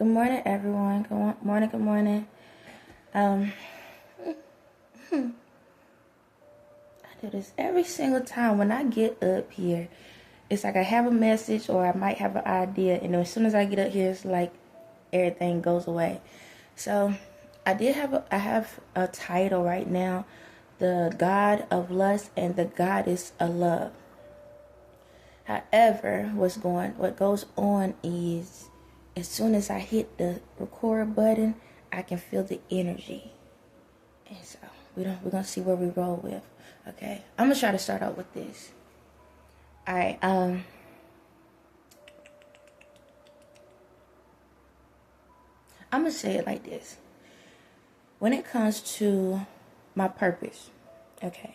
Good morning, everyone. Good morning, good morning. I do this every single time when I get up here. It's like I have a message or I might have an idea, and as soon as I get up here, it's like everything goes away. So I have a title right now, The God of Lust and the Goddess of Love. However, what goes on is, as soon as I hit the record button, I can feel the energy. And so we're gonna see where we roll with. Okay. I'm gonna try to start out with this. Alright, I'm gonna say it like this. When it comes to my purpose,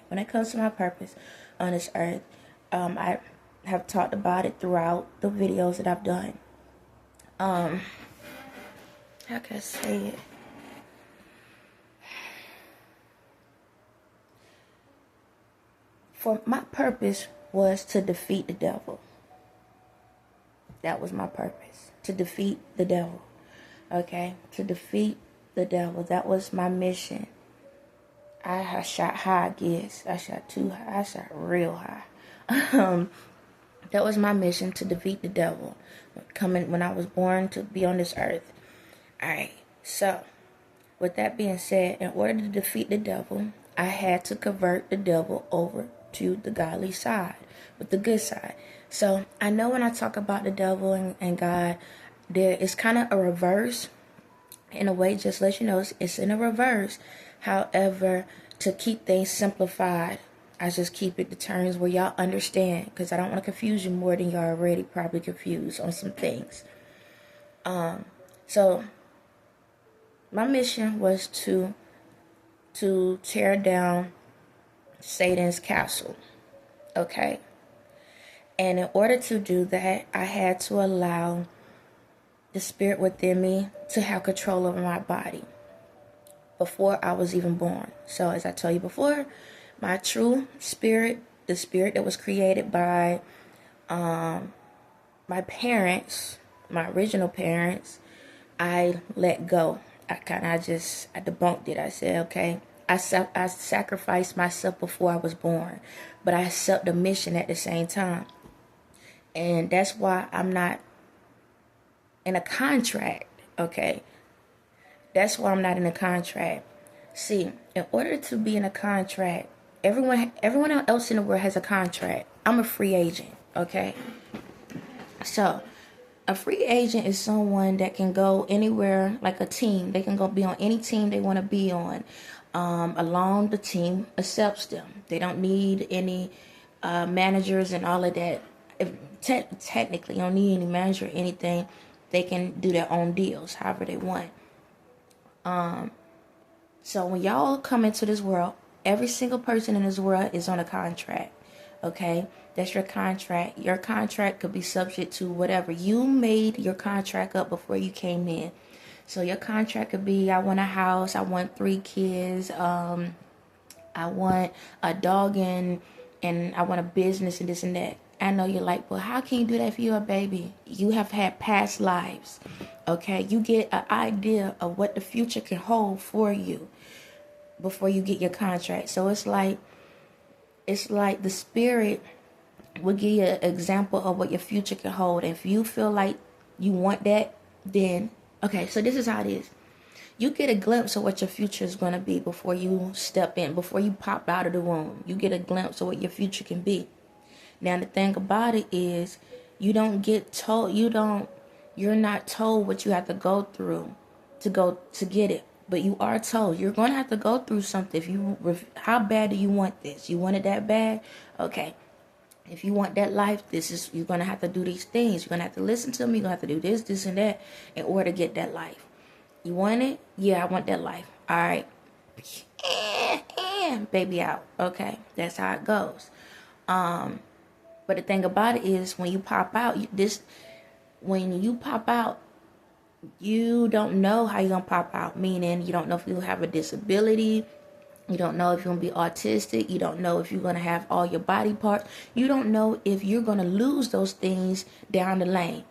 when it comes to my purpose on this earth, I have talked about it throughout the videos that I've done. How can I say it? For my purpose was to defeat the devil. That was my purpose. To defeat the devil. Okay? To defeat the devil. That was my mission. I shot high, I guess. I shot too high. I shot real high. That was my mission, to defeat the devil. When I was born to be on this earth. Alright, so with that being said, in order to defeat the devil, I had to convert the devil over to the godly side, with the good side. So I know when I talk about the devil and God, there is kind of a reverse. In a way, just let you know, it's in a reverse. However, to keep things simplified, I just keep it the terms where y'all understand, because I don't want to confuse you more than y'all already probably confused on some things. So my mission was to tear down Satan's castle. Okay? And in order to do that, I had to allow the spirit within me to have control over my body before I was even born. So as I told you before, my true spirit, the spirit that was created by my parents, my original parents, I let go. I debunked it. I said, okay, I sacrificed myself before I was born, but I accept the mission at the same time. And that's why I'm not in a contract, okay? That's why I'm not in a contract. See, in order to be in a contract, everyone else in the world has a contract. I'm a free agent, okay? So, a free agent is someone that can go anywhere, like a team. They can go be on any team they want to be on. Along the team accepts them. They don't need any managers and all of that. Technically, you don't need any manager or anything. They can do their own deals, however they want. So when y'all come into this world, every single person in this world is on a contract. Okay? That's your contract. Your contract could be subject to whatever. You made your contract up before you came in. So your contract could be, I want a house, I want 3 kids, I want a dog, and I want a business and this and that. I know you're like, well, how can you do that for your baby? You have had past lives. Okay? You get an idea of what the future can hold for you before you get your contract. So it's like the spirit will give you an example of what your future can hold. If you feel like you want that, then okay, so this is how it is. You get a glimpse of what your future is going to be before you step in, before you pop out of the womb. You get a glimpse of what your future can be. Now the thing about it is, you're not told what you have to go through to get it. But you are told you're going to have to go through something. How bad do you want this? You want it that bad? Okay. If you want that life, you're going to have to do these things. You're going to have to listen to me. You're going to have to do this, this, and that in order to get that life. You want it? Yeah, I want that life. All right. Baby out. Okay. That's how it goes. But the thing about it is, when you pop out, you don't know how you're going to pop out. Meaning, you don't know if you have a disability. You don't know if you're going to be autistic. You don't know if you're going to have all your body parts. You don't know if you're going to lose those things down the lane.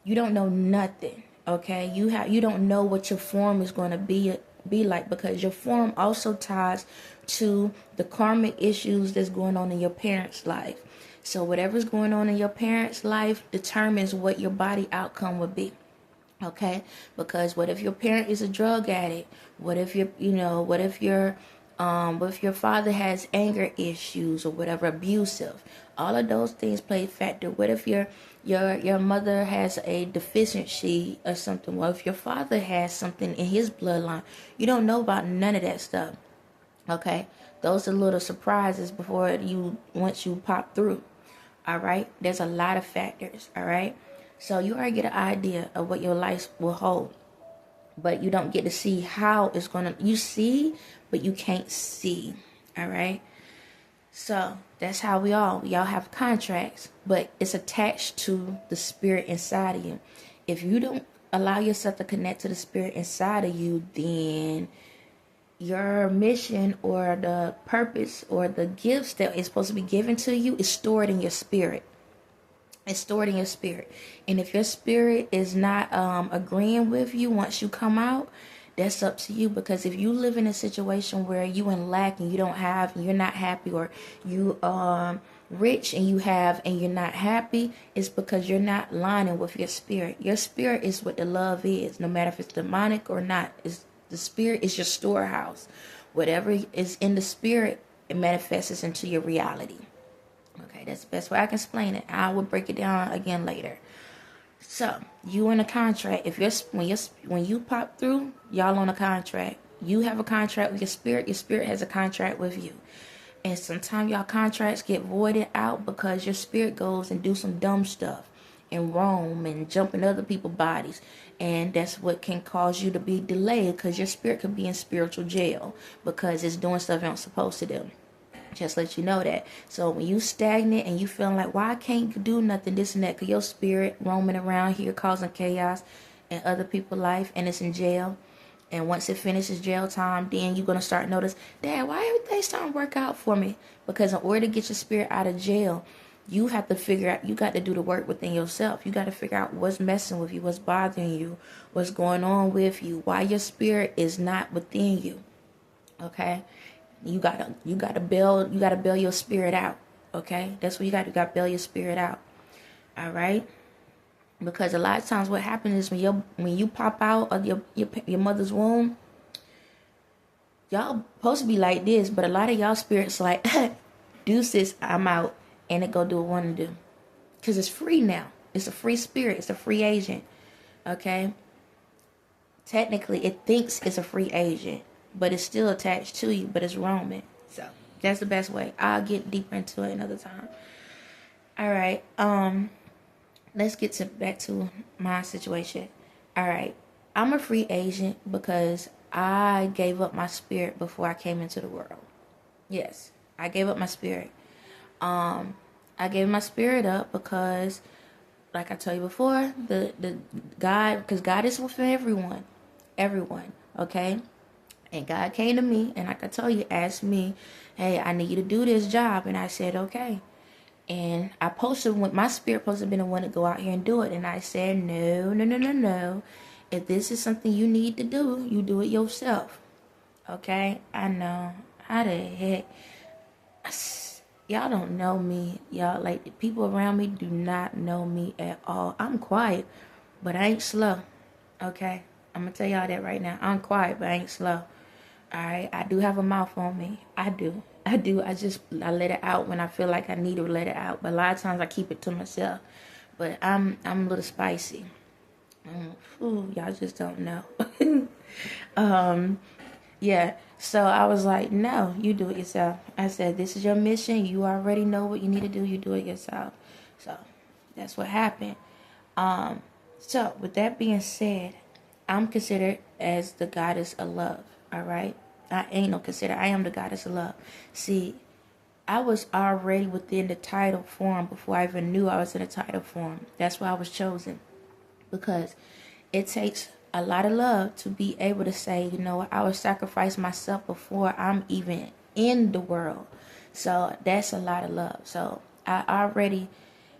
You don't know nothing. Okay, you don't know what your form is going to be like, because your form also ties to the karmic issues that's going on in your parents' life. So whatever's going on in your parents' life determines what your body outcome would be. Okay, because what if your parent is a drug addict? What if what if your father has anger issues or whatever, abusive? All of those things play a factor. What if your mother has a deficiency or something? What if your father has something in his bloodline? You don't know about none of that stuff. Okay, those are little surprises once you pop through. All right, there's a lot of factors. All right, so you already get an idea of what your life will hold, but you don't get to see how it's gonna. You see, but you can't see. All right, so that's how we all have contracts, but it's attached to the spirit inside of you. If you don't allow yourself to connect to the spirit inside of you, then your mission or the purpose or the gifts that is supposed to be given to you is stored in your spirit. It's stored in your spirit. And if your spirit is not agreeing with you once you come out, that's up to you. Because if you live in a situation where you in lack and you don't have, and you're not happy, or you rich and you have and you're not happy, it's because you're not lining with your spirit. Your spirit is what the love is, no matter if it's demonic or not. The spirit is your storehouse. Whatever is in the spirit, it manifests into your reality. Okay, that's the best way I can explain it. I will break it down again later. So, you in a contract. When you pop through, y'all on a contract. You have a contract with your spirit. Your spirit has a contract with you. And sometimes y'all contracts get voided out because your spirit goes and do some dumb stuff and roam and jump in other people's bodies. And that's what can cause you to be delayed, because your spirit could be in spiritual jail because it's doing stuff it ain't supposed to do. Just let you know that. So when you stagnant and you feeling like, why I can't do nothing, this and that, because your spirit roaming around here causing chaos in other people's life, and it's in jail. And once it finishes jail time, then you're going to start notice, Dad, why everything's starting to work out for me? Because in order to get your spirit out of jail, you have to figure out, you got to do the work within yourself. You got to figure out what's messing with you, what's bothering you, what's going on with you, why your spirit is not within you. Okay? You gotta build your spirit out. Okay? That's what you gotta build your spirit out. All right? Because a lot of times what happens is when you pop out of your mother's womb, y'all supposed to be like this, but a lot of y'all spirits like, deuces, I'm out. And it go do what it want to do. Because it's free now. It's a free spirit. It's a free agent. Okay? Technically, it thinks it's a free agent, but it's still attached to you, but it's roaming. So, that's the best way. I'll get deeper into it another time. All right. Let's get back to my situation. All right. I'm a free agent because I gave up my spirit before I came into the world. Yes, I gave up my spirit. I gave my spirit up because, like I told you before, the God, because God is within everyone, okay? And God came to me, and like I told you, asked me, hey, I need you to do this job, and I said, okay. And I posted, my spirit supposed to have been the one to go out here and do it, and I said, no. If this is something you need to do, you do it yourself, okay? I know, how the heck, y'all don't know me. Y'all, like, the people around me do not know me at all. I'm quiet, but I ain't slow. Okay? I'm going to tell y'all that right now. I'm quiet, but I ain't slow. Alright? I do have a mouth on me. I do. I let it out when I feel like I need to let it out. But a lot of times I keep it to myself. But I'm a little spicy. Y'all just don't know. Yeah. So I was like, no, you do it yourself. I said, this is your mission. You already know what you need to do. You do it yourself. So that's what happened. So with that being said, I'm considered as the goddess of love. All right. I am the goddess of love. See, I was already within the title form before I even knew I was in a title form. That's why I was chosen. Because it takes a lot of love to be able to say, you know, I would sacrifice myself before I'm even in the world. So that's a lot of love. So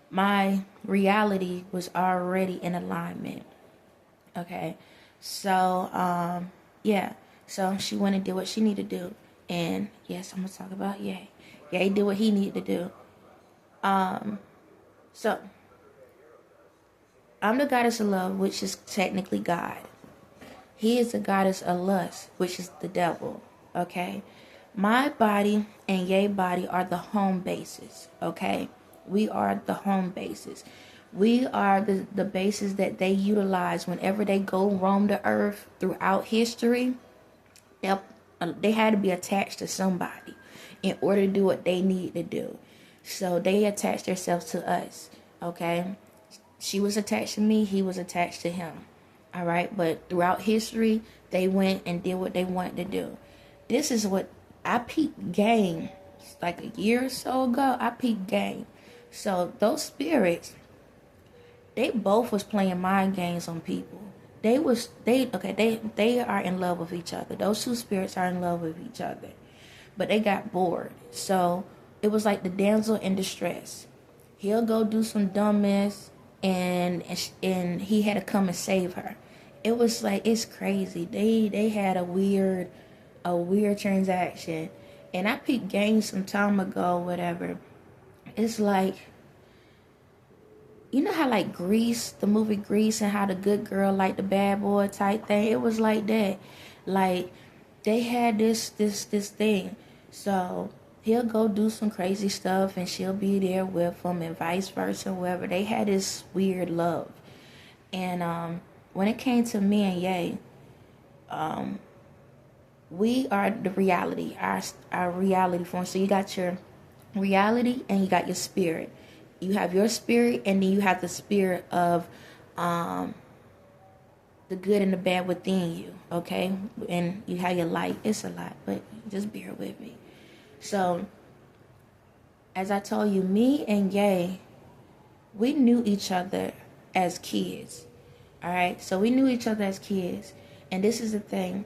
my reality was already in alignment. Okay, so yeah, so she went and did what she needed to do, and yes, I'm gonna talk about Yay. Yay did what he needed to do. So I'm the goddess of love, which is technically God. He is the goddess of lust, which is the devil. Okay, my body and Yay body are the home bases. Okay, we are the home bases. We are the bases that they utilize whenever they go roam the earth throughout history. They had to be attached to somebody in order to do what they need to do. So they attached themselves to us. Okay, she was attached to me. He was attached to him. All right, but throughout history, they went and did what they wanted to do. This is what I peeped game like a year or so ago. I peeped game. So those spirits, they both was playing mind games on people. They are in love with each other. Those two spirits are in love with each other. But they got bored. So it was like the damsel in distress. He'll go do some dumb mess and he had to come and save her. It was like, it's crazy. They had a weird transaction. And I peeped games some time ago, whatever. It's like, you know how like Grease, the movie Grease, and how the good girl like the bad boy type thing? It was like that. Like they had this thing. So he'll go do some crazy stuff and she'll be there with him and vice versa, whatever. They had this weird love. And when it came to me and Ye, we are the reality, our reality form. So you got your reality and you got your spirit. You have your spirit, and then you have the spirit of the good and the bad within you, okay? And you have your light. It's a lot, but just bear with me. So, as I told you, me and Ye, we knew each other as kids, all right? So we knew each other as kids, and this is the thing.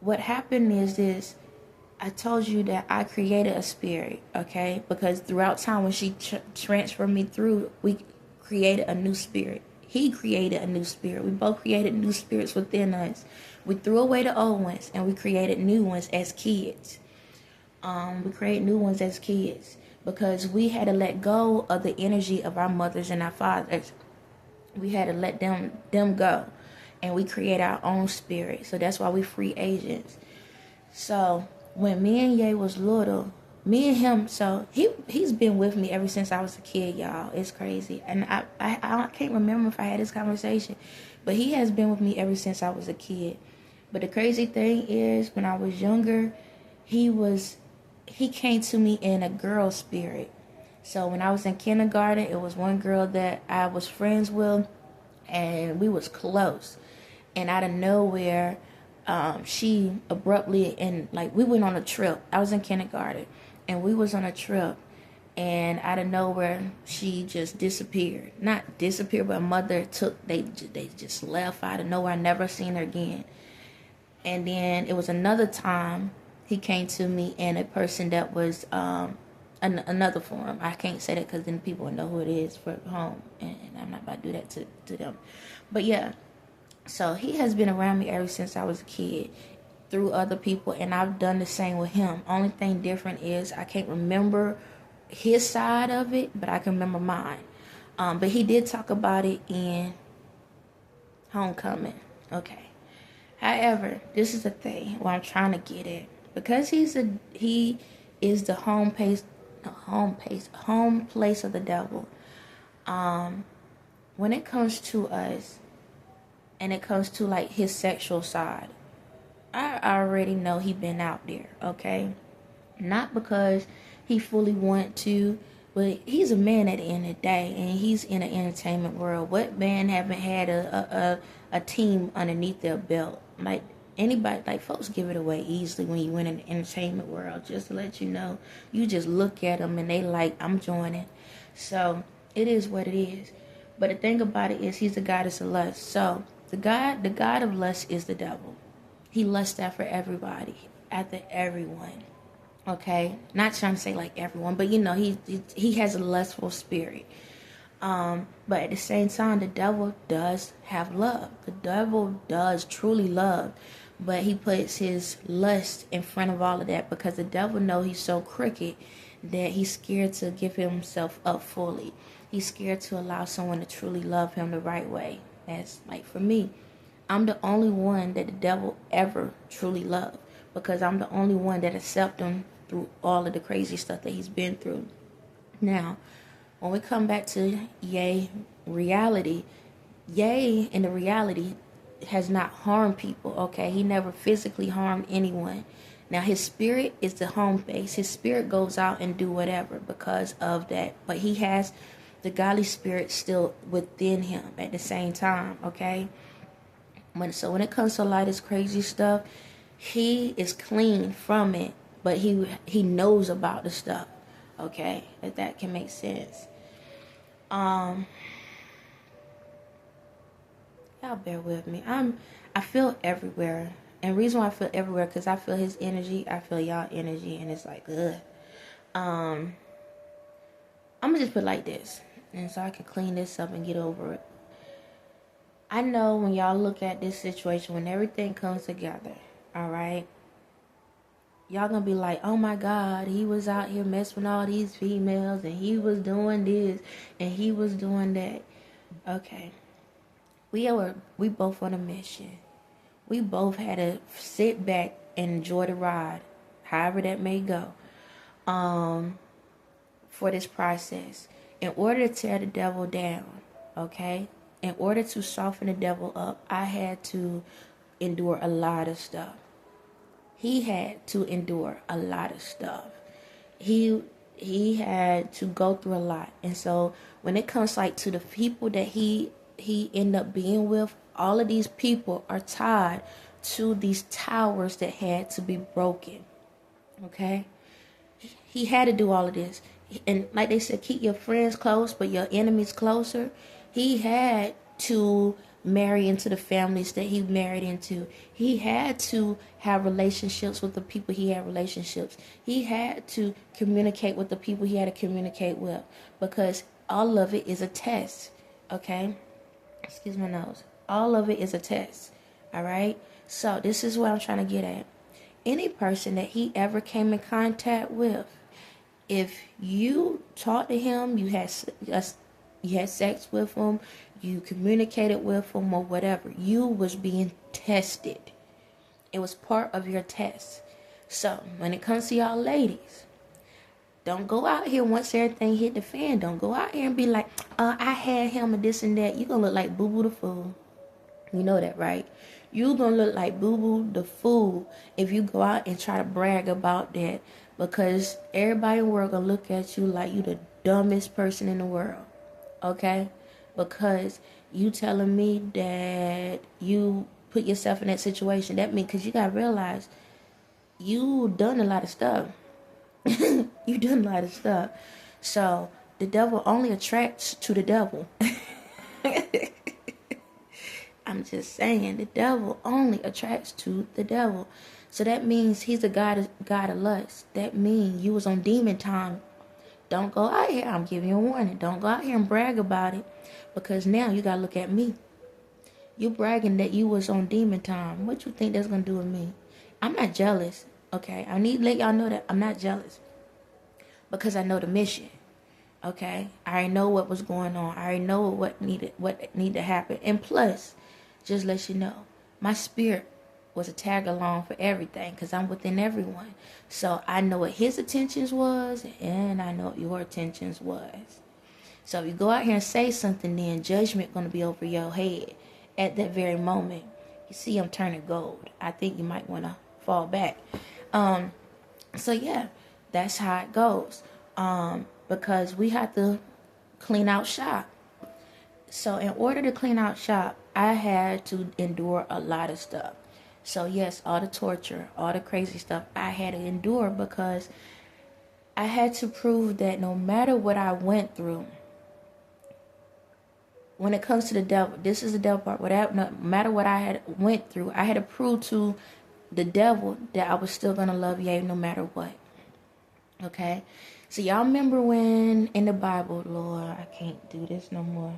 What happened is this. I told you that I created a spirit, okay? Because throughout time when she transferred me through, we created a new spirit. He created a new spirit. We both created new spirits within us. We threw away the old ones and we created new ones as kids. We created new ones as kids because we had to let go of the energy of our mothers and our fathers. We had to let them go, and we create our own spirit. So that's why we free agents. So when me and Ye was little, me and him, so he's been with me ever since I was a kid, y'all. It's crazy. And I can't remember if I had this conversation, but he has been with me ever since I was a kid. But the crazy thing is, when I was younger, he came to me in a girl spirit. So when I was in kindergarten, it was one girl that I was friends with, and we was close. And out of nowhere, she abruptly, and like we went on a trip. I was in kindergarten and we was on a trip, and out of nowhere she just disappeared. Not disappeared, but mother they just left out of nowhere. I never seen her again. And then it was another time he came to me in a person that was another form. I can't say that because then people will know who it is for home, and I'm not about to do that to them. But yeah. So he has been around me ever since I was a kid through other people, and I've done the same with him. Only thing different is I can't remember his side of it, but I can remember mine. But he did talk about it in Homecoming. Okay. However, this is the thing what I'm trying to get at. Because he is the home place of the devil. When it comes to us, and it comes to like his sexual side, I already know he been out there, okay? Not because he fully want to, but he's a man at the end of the day, and he's in the entertainment world. What man haven't had a team underneath their belt? Like anybody, like folks give it away easily when you win in the entertainment world. Just to let you know, you just look at them and they like, I'm joining. So it is what it is. But the thing about it is, he's the goddess of lust. So the god of lust is the devil. He lusts after everybody, after everyone. Okay, not trying to say like everyone, but you know, he has a lustful spirit. But at the same time, the devil does have love. The devil does truly love. But he puts his lust in front of all of that, because the devil knows he's so crooked that he's scared to give himself up fully. He's scared to allow someone to truly love him the right way. That's like for me. I'm the only one that the devil ever truly loved, because I'm the only one that accepts him through all of the crazy stuff that he's been through. Now, when we come back to reality, in the reality has not harmed people, okay? He never physically harmed anyone. Now, his spirit is the home base. His spirit goes out and do whatever because of that. But he has the godly spirit still within him at the same time, okay? So when it comes to a lot of this crazy stuff, he is clean from it, but he knows about the stuff, okay? If that can make sense. Y'all bear with me. I feel everywhere. And the reason why I feel everywhere, because I feel his energy, I feel y'all energy, and it's like, ugh. I'm gonna just put it like this, and so I can clean this up and get over it. I know when y'all look at this situation, when everything comes together, all right, y'all gonna be like, oh my God, he was out here messing with all these females, and he was doing this, and he was doing that. Okay. We both on a mission. We both had to sit back and enjoy the ride, however that may go, for this process. In order to tear the devil down, okay? In order to soften the devil up, I had to endure a lot of stuff. He had to endure a lot of stuff. He had to go through a lot. And so when it comes like to the people that he ended up being with, all of these people are tied to these towers that had to be broken. Okay? He had to do all of this. And like they said, keep your friends close, but your enemies closer. He had to marry into the families that he married into. He had to have relationships with the people he had relationships. He had to communicate with the people he had to communicate with, because all of it is a test. Okay? Excuse my nose. All of it is a test. All right? So this is what I'm trying to get at. Any person that he ever came in contact with, if you talked to him, you had sex with him, you communicated with him, or whatever, you was being tested. It was part of your test. So when it comes to y'all ladies, don't go out here once everything hit the fan. Don't go out here and be like, I had him and this and that. You're going to look like Boo Boo the Fool. You know that, right? You're going to look like Boo Boo the Fool if you go out and try to brag about that, because everybody in the world going to look at you like you the dumbest person in the world. Okay? Because you telling me that you put yourself in that situation. That means, because you got to realize you done a lot of stuff. You done a lot of stuff. So the devil only attracts to the devil. I'm just saying, the devil only attracts to the devil. So that means he's a god of lust. That means you was on demon time. Don't go out here. I'm giving you a warning. Don't go out here and brag about it, because now you gotta look at me. You bragging that you was on demon time. What you think that's gonna do with me? I'm not jealous. Okay, I need to let y'all know that I'm not jealous, because I know the mission. Okay, I already know what was going on. I already know what needed to happen. And plus, just let you know, my spirit was a tag along for everything, because I'm within everyone. So I know what his intentions was, and I know what your intentions was. So if you go out here and say something, then judgment gonna be over your head at that very moment. You see, I'm turning gold. I think you might want to fall back. So yeah, that's how it goes. Because we have to clean out shop. So in order to clean out shop, I had to endure a lot of stuff. So yes, all the torture, all the crazy stuff I had to endure, because I had to prove that no matter what I went through, when it comes to the devil, this is the devil part. No matter what I had went through, I had to prove to the devil that I was still going to love you no matter what. Okay? So y'all remember when in the Bible, Lord, I can't do this no more.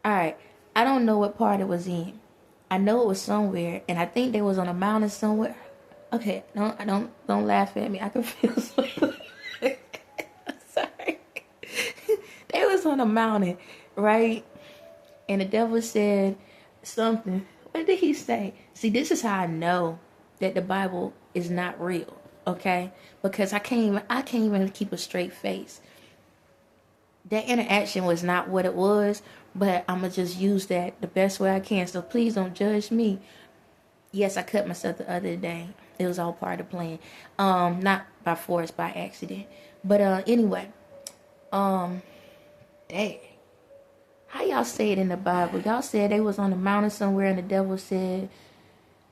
All right, I don't know what part it was in. I know it was somewhere, and I think they was on a mountain somewhere. Okay, don't laugh at me. I can feel something. Sorry. They was on a mountain, right? And the devil said something. What did he say? See, this is how I know that the Bible is not real, okay? Because I can't even keep a straight face. That interaction was not what it was, but I'm going to just use that the best way I can. So please don't judge me. Yes, I cut myself the other day. It was all part of the plan. Not by force, by accident. But anyway, dang. How y'all say it in the Bible? Y'all said they was on a mountain somewhere and the devil said,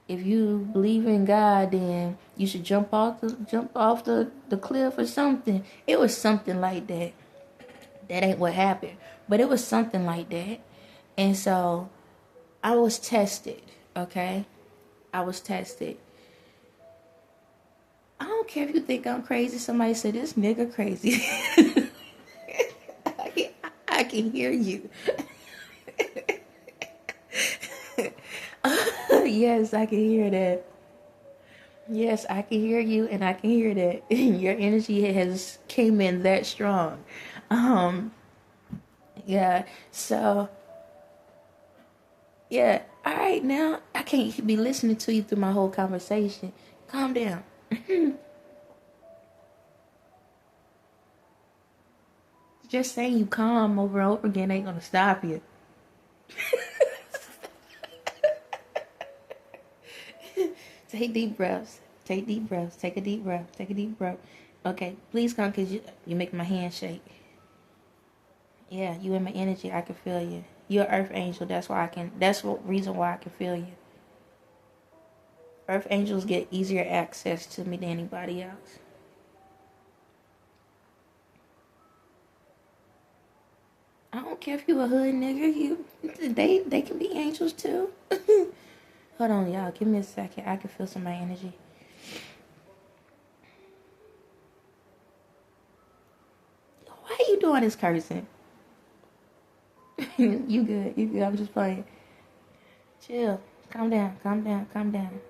if you believe in God, then you should jump off the cliff or something. It was something like that. That ain't what happened. But it was something like that. And so I was tested, okay? I was tested. I don't care if you think I'm crazy. Somebody said, this nigga crazy. I can hear you. Yes, I can hear that. Yes, I can hear you and I can hear that. Your energy has came in that strong. Yeah, so, yeah, all right, now, I can't be listening to you through my whole conversation. Calm down. Just saying you calm over and over again ain't gonna stop you. Take deep breaths. Take deep breaths. Take a deep breath. Take a deep breath. Okay, please come because you make my hand shake. Yeah, you in my energy. I can feel you. You're an earth angel. That's the reason why I can feel you. Earth angels get easier access to me than anybody else. I don't care if you a hood nigga. They can be angels too. Hold on, y'all. Give me a second. I can feel some of my energy. Why are you doing this cursing? You good. You good. I'm just playing. Chill. Calm down. Calm down. Calm down.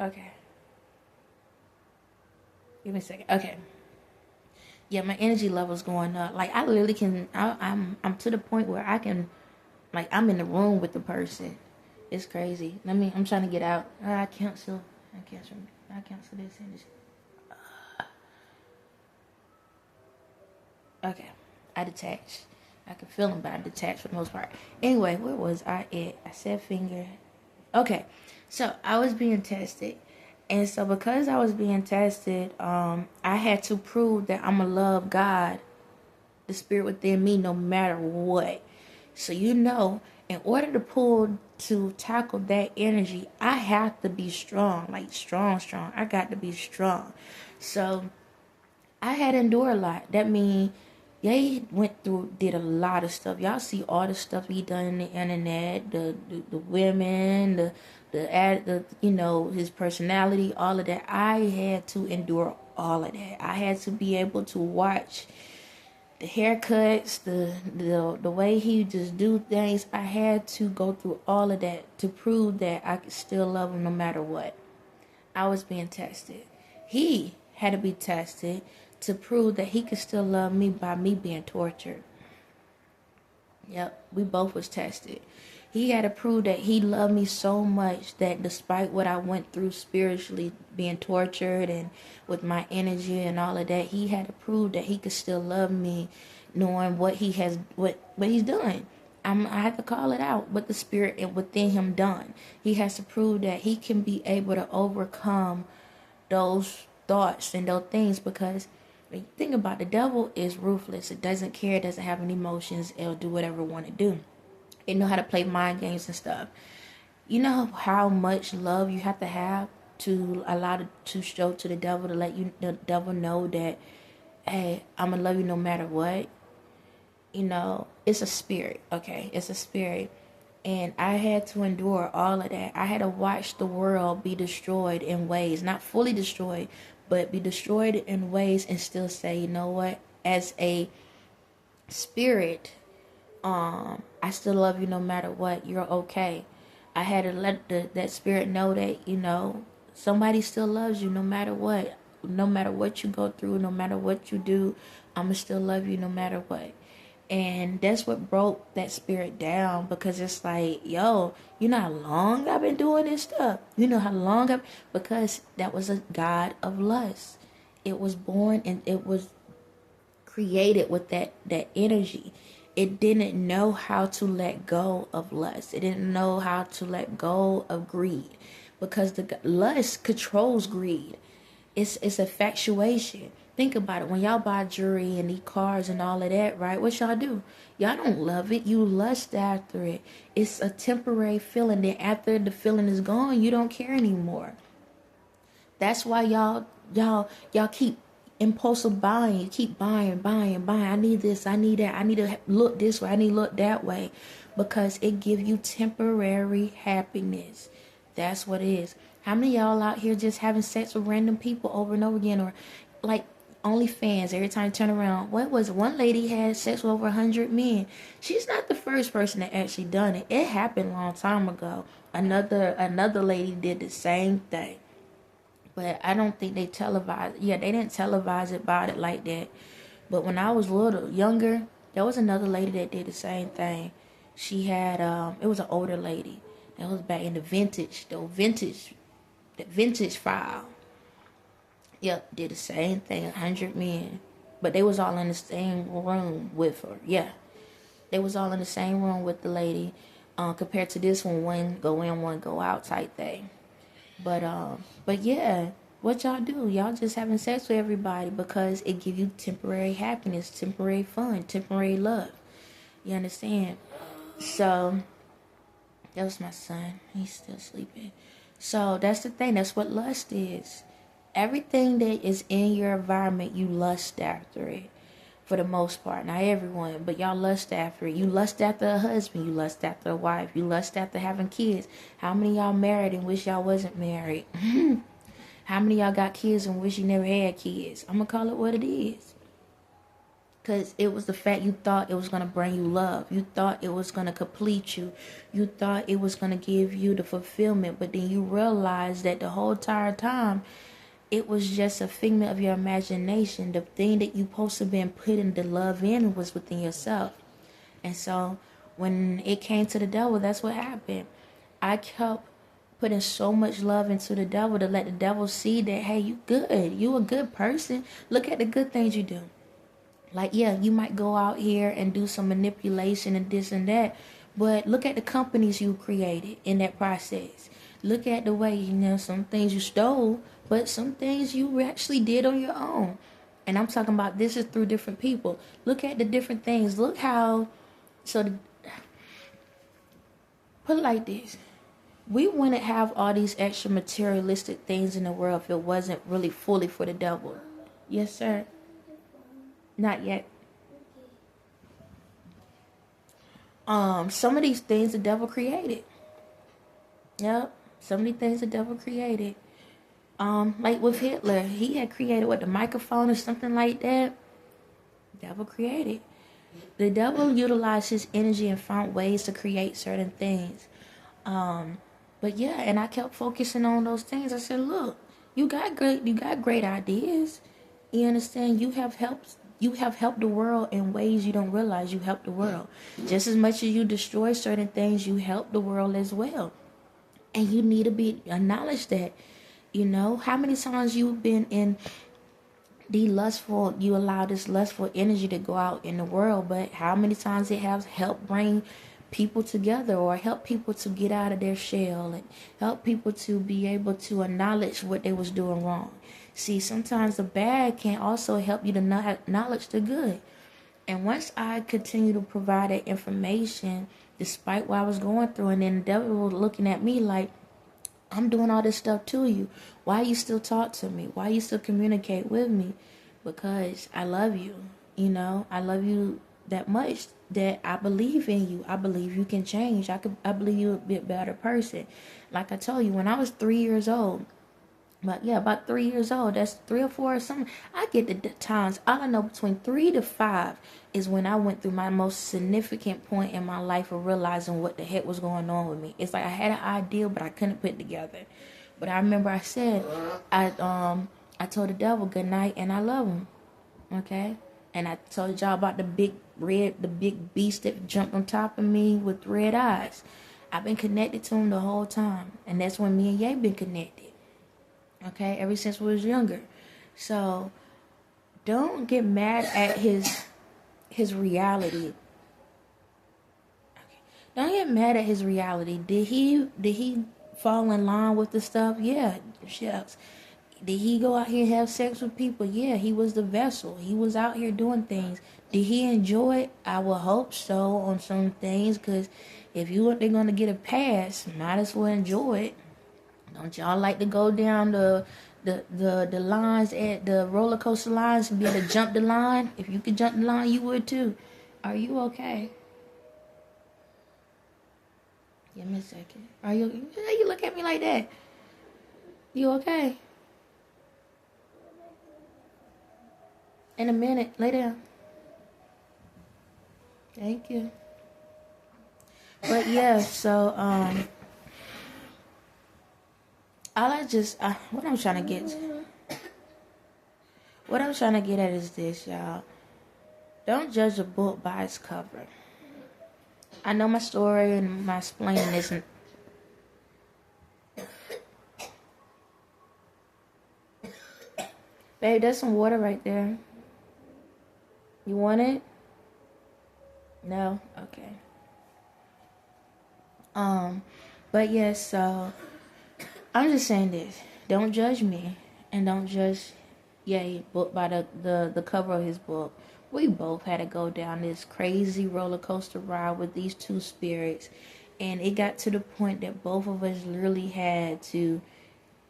Okay. Give me a second. Okay. Yeah, my energy level's going up. Like I literally can. I'm to the point where I can, like I'm in the room with the person. It's crazy. I'm trying to get out. I cancel this energy. Okay, I detached. I can feel them, but I detached for the most part. Anyway, where was I at? I said finger. Okay, so I was being tested. And so because I was being tested, I had to prove that I'm going to love God, the spirit within me, no matter what. So in order to tackle that energy, I have to be strong, like strong. I got to be strong. So I had to endure a lot. That means they did a lot of stuff. Y'all see all the stuff he done on the internet, the women, his personality, all of that. I had to endure all of that. I had to be able to watch the haircuts, the way he just do things. I had to go through all of that to prove that I could still love him no matter what. I was being tested. He had to be tested to prove that he could still love me by me being tortured. Yep, we both was tested. He had to prove that he loved me so much that despite what I went through spiritually, being tortured and with my energy and all of that, he had to prove that he could still love me, knowing what he's done. I have to call it out, what the spirit within him done. He has to prove that he can be able to overcome those thoughts and those things, because when you think about it, the devil is ruthless. It doesn't care, it doesn't have any emotions. It'll do whatever it want to do. It know how to play mind games and stuff. You know how much love you have to allow to show to the devil, to let the devil know that, hey, I'm gonna love you no matter what. you know, it's a spirit, okay? It's a spirit. And I had to endure all of that. I had to watch the world be destroyed in ways, not fully destroyed, but be destroyed in ways and still say, you know what? As a spirit, I still love you no matter what. You're okay. I had to let that spirit know that, you know, somebody still loves you no matter what. No matter what you go through, no matter what you do, I'ma still love you no matter what. And that's what broke that spirit down, because it's like, yo, you know how long I've been doing this stuff? You know how long because that was a god of lust. It was born and it was created with that energy. It didn't know how to let go of lust. It didn't know how to let go of greed, because the lust controls greed. It's infatuation. Think about it. When y'all buy jewelry and these cars and all of that, right? What y'all do? Y'all don't love it. You lust after it. It's a temporary feeling. Then after the feeling is gone, you don't care anymore. That's why y'all keep impulsive buying. You keep buying. I need this. I need that. I need to look this way. I need to look that way, because it gives you temporary happiness. That's what it is. How many of y'all out here just having sex with random people over and over again, or like OnlyFans? Every time you turn around, what was it? One lady had sex with over 100 men. She's not the first person that actually done it. It happened a long time ago. Another lady did the same thing. But I don't think they televised. Yeah, they didn't televise about it like that. But when I was little, younger, there was another lady that did the same thing. She had, it was an older lady. That was back in the vintage file. Yep, did the same thing, 100 men. But they was all in the same room with her. Yeah, they was all in the same room with the lady. Compared to this one go in, one go out type thing. But yeah, what y'all do? Y'all just having sex with everybody because it give you temporary happiness, temporary fun, temporary love. You understand? So that was my son. He's still sleeping. So that's the thing. That's what lust is. Everything that is in your environment, you lust after it. For the most part, not everyone, but y'all lust after it. You lust after a husband, you lust after a wife, you lust after having kids. How many of y'all married and wish y'all wasn't married? How many of y'all got kids and wish you never had kids? I'm gonna call it what it is. Because it was the fact you thought it was going to bring you love. You thought it was going to complete you. You thought it was going to give you the fulfillment. But then you realized that the whole entire time, it was just a figment of your imagination. The thing that you supposed to been putting the love in was within yourself. And so when it came to the devil, that's what happened. I kept putting so much love into the devil to let the devil see that, hey, you good. You a good person. Look at the good things you do. Like, yeah, you might go out here and do some manipulation and this and that, but look at the companies you created in that process. Look at the way, you know, some things you stole, but some things you actually did on your own. And I'm talking about this is through different people. Look at the different things. Look how, put it like this. We wouldn't have all these extra materialistic things in the world if it wasn't really fully for the devil. Yes, sir. Not yet. Some of these things the devil created. Yep. Some of these things the devil created. Like with Hitler, he had created the microphone or something like that. Devil created. The devil utilized his energy and found ways to create certain things. But yeah, and I kept focusing on those things. I said, look, you got great ideas. You understand? You have helped the world in ways you don't realize you helped the world. Just as much as you destroy certain things, you help the world as well. And you need to be acknowledged that, you know, how many times you've been in you allow this lustful energy to go out in the world, but how many times it has helped bring people together or help people to get out of their shell and help people to be able to acknowledge what they was doing wrong. See, sometimes the bad can also help you to acknowledge the good. And once I continue to provide that information, despite what I was going through, and then the devil was looking at me like, I'm doing all this stuff to you. Why you still talk to me? Why you still communicate with me? Because I love you. You know, I love you that much that I believe in you. I believe you can change. I believe you'll be a better person. Like I told you, when I was 3 years old, but yeah, about 3 years old, that's 3 or 4 or something. I get the times. All I know, between 3 to 5 is when I went through my most significant point in my life of realizing what the heck was going on with me. It's like I had an idea, but I couldn't put it together. But I remember I said, I told the devil good night and I love him. Okay? And I told y'all about the big beast that jumped on top of me with red eyes. I've been connected to him the whole time. And that's when me and Ye been connected. Okay? Ever since we was younger. So, don't get mad at his reality. Okay. Don't get mad at his reality. Did he fall in line with the stuff? Yeah, shucks. Did he go out here and have sex with people? Yeah, he was the vessel. He was out here doing things. Did he enjoy it? I would hope so on some things, because if you think they're going to get a pass, might as well enjoy it. Don't y'all like to go down the lines at the roller coaster lines and be able to jump the line? If you could jump the line, you would too. Are you okay? Give me a second. Are you? You look at me like that. You okay? In a minute. Lay down. Thank you. But yeah, so what I'm trying to get at is this, y'all. Don't judge a book by its cover. I know my story and my explaining isn't. Babe, there's some water right there. You want it? No? Okay. But yes, so I'm just saying this. Don't judge me, and don't judge book by the cover of his book. We both had to go down this crazy roller coaster ride with these two spirits, and it got to the point that both of us literally had to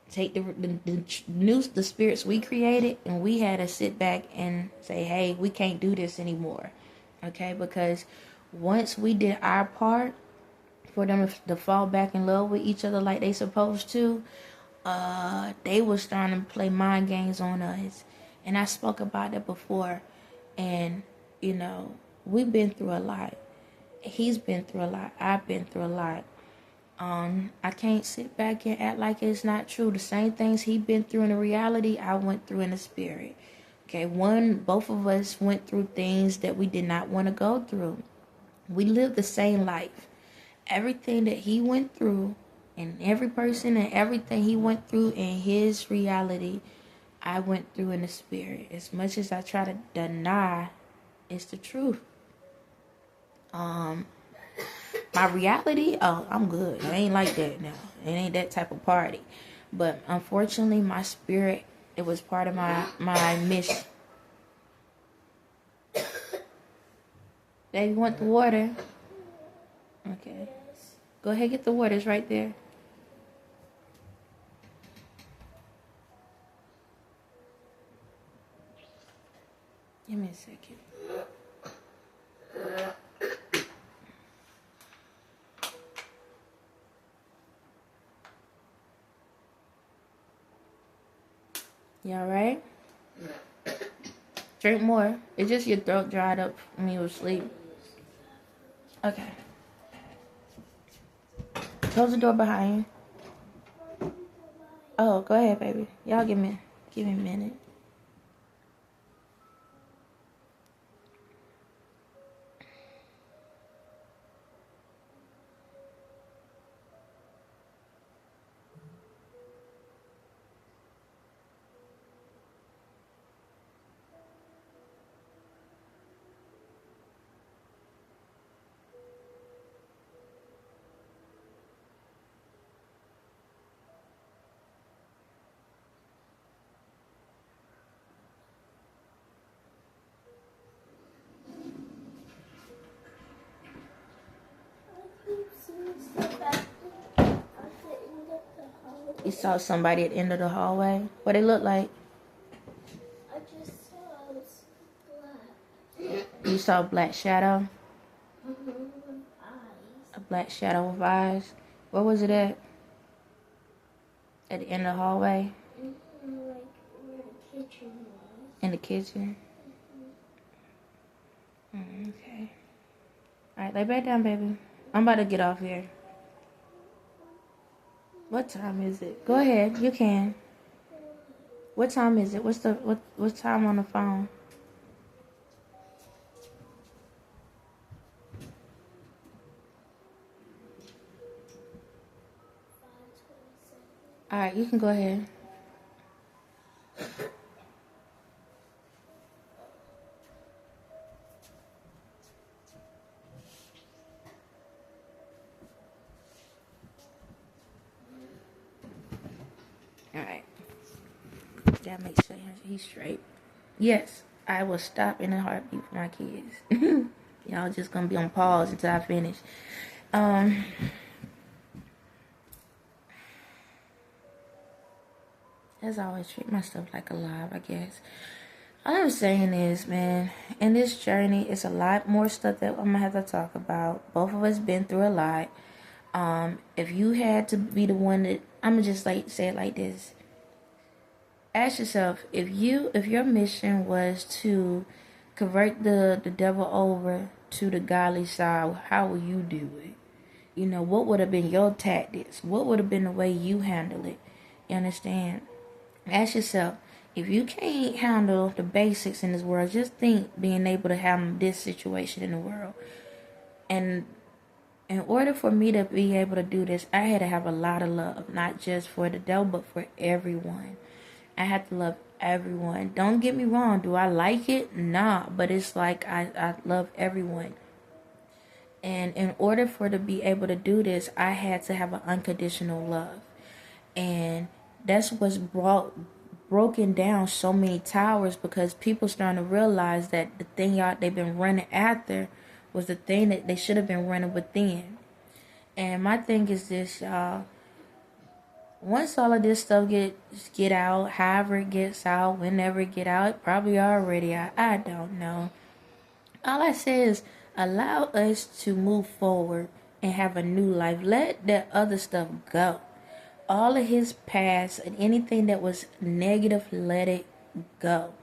take the spirits we created, and we had to sit back and say, hey, we can't do this anymore. Okay? Because once we did our part for them to fall back in love with each other like they supposed to, they were starting to play mind games on us. And I spoke about it before. And, you know, we've been through a lot. He's been through a lot. I've been through a lot. I can't sit back and act like it's not true. The same things he been through in the reality, I went through in the spirit. Okay, both of us went through things that we did not want to go through. We lived the same life. Everything that he went through, and every person and everything he went through in his reality, I went through in the spirit. As much as I try to deny, it's the truth. My reality, I'm good. I ain't like that now. It ain't that type of party. But unfortunately, my spirit, it was part of my mission. Baby, you want the water? Okay. Go ahead, get the water. It's right there. Give me a second. You alright? Drink more. It's just your throat dried up when you were asleep. Okay. Close the door behind you. Oh, go ahead, baby. Y'all give me a minute. You saw somebody at the end of the hallway? What it look like? I just saw it was black. You saw a black shadow? A black shadow with eyes. Where was it at? At the end of the hallway? Like where the kitchen was. In the kitchen? Okay. Alright, lay back down, baby. I'm about to get off here. What time is it? Go ahead, you can. What time is it? What's time on the phone? Alright, you can go ahead. Alright. That makes sense. He's straight. Yes, I will stop in a heartbeat for my kids. Y'all just gonna be on pause until I finish. As I always treat myself like alive, I guess. All I'm saying is, man, in this journey, it's a lot more stuff that I'm gonna have to talk about. Both of us been through a lot. If you had to be the one that, I'm gonna just like say it like this. Ask yourself, if your mission was to convert the devil over to the godly side, how will you do it? You know, what would have been your tactics? What would have been the way you handle it? You understand? Ask yourself, if you can't handle the basics in this world, just think being able to handle this situation in the world. And in order for me to be able to do this, I had to have a lot of love, not just for the devil, but for everyone. I had to love everyone. Don't get me wrong. Do I like it? Nah. But it's like I love everyone. And in order for to be able to do this, I had to have an unconditional love. And that's what's broken down so many towers, because people starting to realize that the thing they've been running after was the thing that they should have been running within. And my thing is this, y'all. Once all of this stuff get out, however it gets out, whenever it get out, probably already out, I don't know. All I say is allow us to move forward and have a new life. Let that other stuff go. All of his past and anything that was negative, let it go.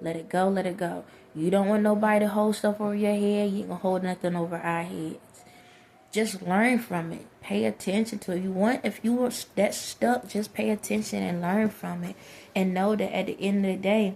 Let it go, let it go. You don't want nobody to hold stuff over your head. You ain't gonna hold nothing over our heads. Just learn from it. Pay attention to it. If you were that stuck, just pay attention and learn from it. And know that at the end of the day,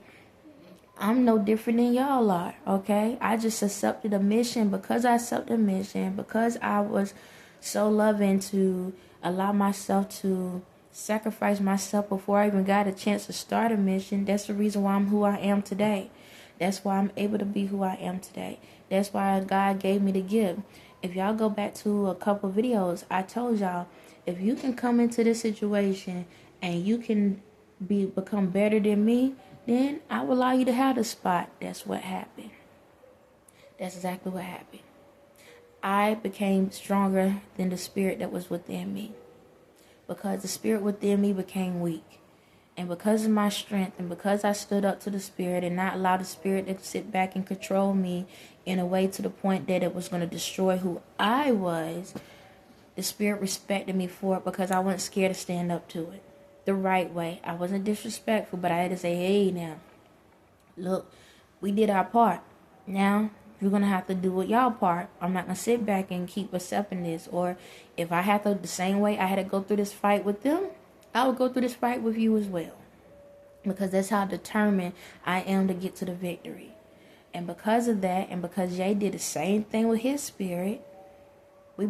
I'm no different than y'all are, okay? I just accepted a mission. Because I accepted a mission, because I was so loving to allow myself to sacrifice myself before I even got a chance to start a mission, that's the reason why I'm who I am today. That's why I'm able to be who I am today. That's why God gave me the gift. If y'all go back to a couple videos, I told y'all, if you can come into this situation and you can become better than me, then I will allow you to have the spot. That's what happened. That's exactly what happened. I became stronger than the spirit that was within me, because the spirit within me became weak. And because of my strength, and because I stood up to the spirit and not allow the spirit to sit back and control me in a way to the point that it was going to destroy who I was, the spirit respected me for it, because I wasn't scared to stand up to it the right way. I wasn't disrespectful, but I had to say, hey, now, look, we did our part. Now, you're going to have to do y'all part. I'm not going to sit back and keep accepting this. Or if I had to, the same way I had to go through this fight with them, I would go through this fight with you as well. Because that's how determined I am to get to the victory. And because of that, and because Jay did the same thing with his spirit, me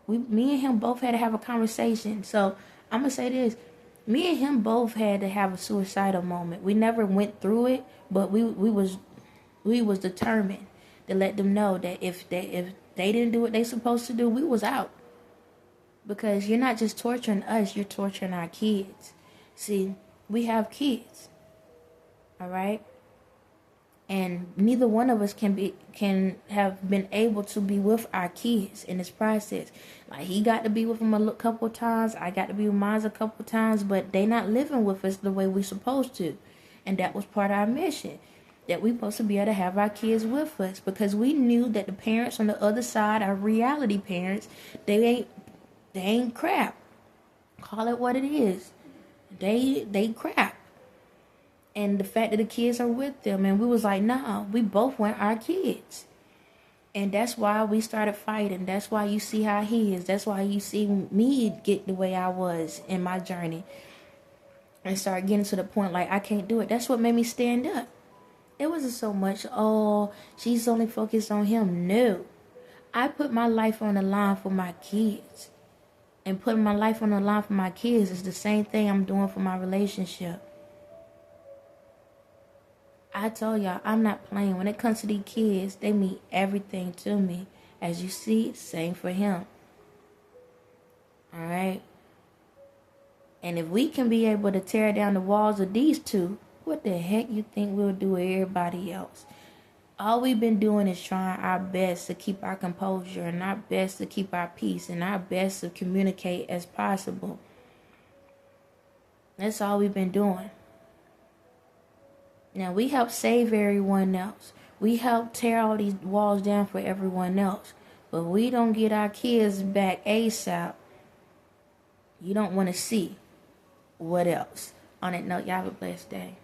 and him both had to have a conversation. So I'm going to say this. Me and him both had to have a suicidal moment. We never went through it, but we was determined to let them know that if they didn't do what they supposed to do, we was out. Because you're not just torturing us, you're torturing our kids. See, we have kids. All right? And neither one of us can have been able to be with our kids in this process. Like, he got to be with them a couple of times. I got to be with mine a couple of times. But they not living with us the way we supposed to. And that was part of our mission. that we supposed to be able to have our kids with us, because we knew that the parents on the other side, our reality parents, they ain't crap. Call it what it is. They crap. And the fact that the kids are with them, and we was like, nah, we both want our kids. And that's why we started fighting. That's why you see how he is. That's why you see me get the way I was in my journey. And start getting to the point like, I can't do it. That's what made me stand up. It wasn't so much, oh, she's only focused on him. No. I put my life on the line for my kids. And putting my life on the line for my kids is the same thing I'm doing for my relationship. I told y'all, I'm not playing. When it comes to these kids, they mean everything to me. As you see, same for him. Alright? And if we can be able to tear down the walls of these two, what the heck you think we'll do with everybody else? All we've been doing is trying our best to keep our composure and our best to keep our peace and our best to communicate as possible. That's all we've been doing. Now, we help save everyone else. We help tear all these walls down for everyone else. But we don't get our kids back ASAP. You don't want to see what else. On that note, y'all have a blessed day.